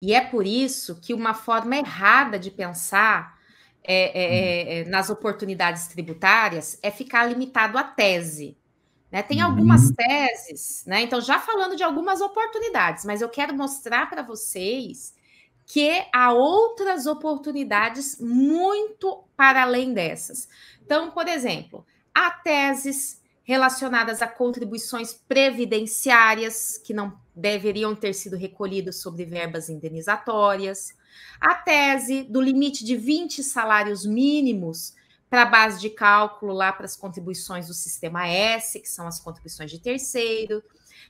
E é por isso que uma forma errada de pensar nas oportunidades tributárias é ficar limitado à tese. Né? Tem algumas teses, né? Então, já falando de algumas oportunidades, mas eu quero mostrar para vocês que há outras oportunidades muito para além dessas. Então, por exemplo, há teses relacionadas a contribuições previdenciárias que não deveriam ter sido recolhidas sobre verbas indenizatórias. A tese do limite de 20 salários mínimos para a base de cálculo lá para as contribuições do Sistema S, que são as contribuições de terceiro.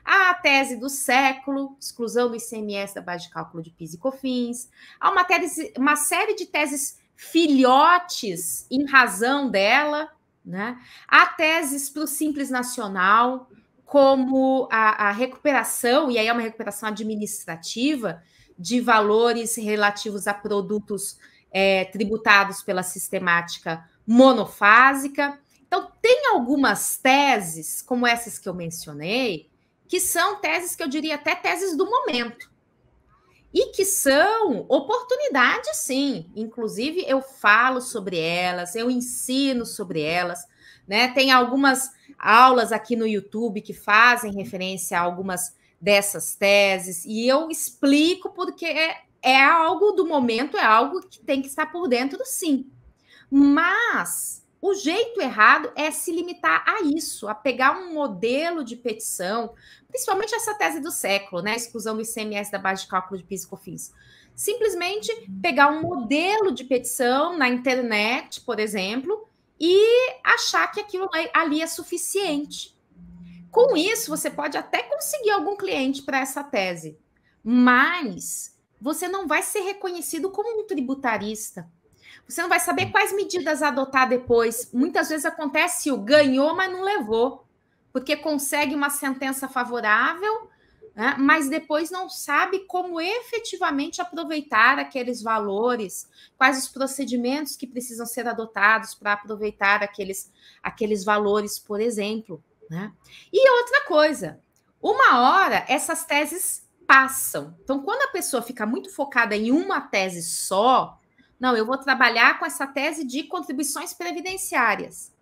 Há a tese do século, exclusão do ICMS da base de cálculo de PIS e COFINS. Há uma série de teses filhotes em razão dela, né? Há teses para o Simples Nacional, como a recuperação, e aí é uma recuperação administrativa, de valores relativos a produtos tributados pela sistemática monofásica. Então, tem algumas teses, como essas que eu mencionei, que são teses que eu diria até teses do momento. E que são oportunidades, sim. Inclusive, eu falo sobre elas, eu ensino sobre elas. Né? Tem algumas aulas aqui no YouTube que fazem referência a algumas dessas teses, e eu explico porque é algo do momento, é algo que tem que estar por dentro, sim. Mas o jeito errado é se limitar a isso, a pegar um modelo de petição, principalmente essa tese do século, né? Exclusão do ICMS da base de cálculo de PIS e COFINS. Simplesmente pegar um modelo de petição na internet, por exemplo, e achar que aquilo ali é suficiente. Com isso, você pode até conseguir algum cliente para essa tese, mas você não vai ser reconhecido como um tributarista. Você não vai saber quais medidas adotar depois. Muitas vezes acontece o ganhou, mas não levou, porque consegue uma sentença favorável, né, mas depois não sabe como efetivamente aproveitar aqueles valores, quais os procedimentos que precisam ser adotados para aproveitar aqueles valores, por exemplo. Né? E outra coisa, uma hora essas teses passam. Então, quando a pessoa fica muito focada em uma tese só, não, eu vou trabalhar com essa tese de contribuições previdenciárias.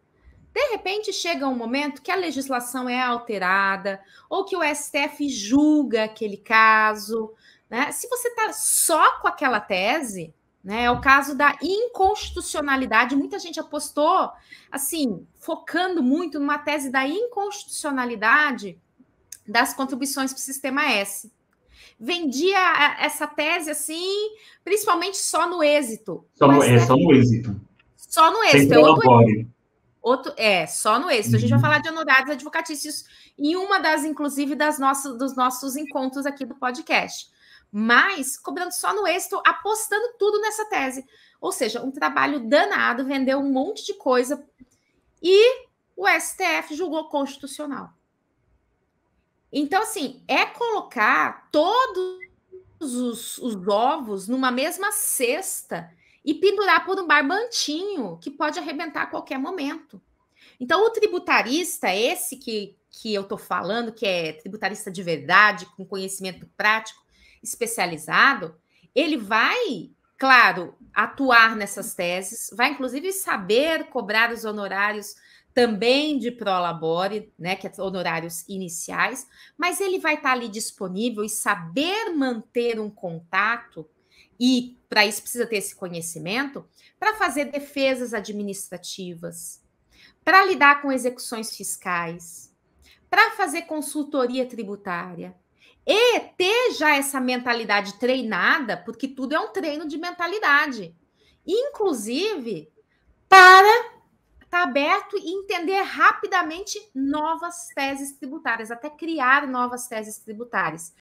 De repente, chega um momento que a legislação é alterada ou que o STF julga aquele caso. Né? Se você está só com aquela tese, né, é o caso da inconstitucionalidade. Muita gente apostou, assim, focando muito numa tese da inconstitucionalidade das contribuições para o Sistema S. Vendia essa tese assim, principalmente só no êxito. Só no êxito. Só no êxito. Só no êxito. A gente vai falar de honorários advocatícios em uma das, inclusive, dos nossos encontros aqui do podcast. Mas cobrando só no êxito, apostando tudo nessa tese. Ou seja, um trabalho danado, vendeu um monte de coisa e o STF julgou constitucional. Então, assim, é colocar todos os ovos numa mesma cesta e pendurar por um barbantinho que pode arrebentar a qualquer momento. Então, o tributarista, esse que eu estou falando, que é tributarista de verdade, com conhecimento prático, especializado, ele vai, claro, atuar nessas teses, vai inclusive saber cobrar os honorários também de prolabore, né, que é honorários iniciais, mas ele vai estar ali disponível e saber manter um contato, e para isso precisa ter esse conhecimento, para fazer defesas administrativas, para lidar com execuções fiscais, para fazer consultoria tributária, e ter já essa mentalidade treinada, porque tudo é um treino de mentalidade, inclusive para estar aberto e entender rapidamente novas teses tributárias, até criar novas teses tributárias.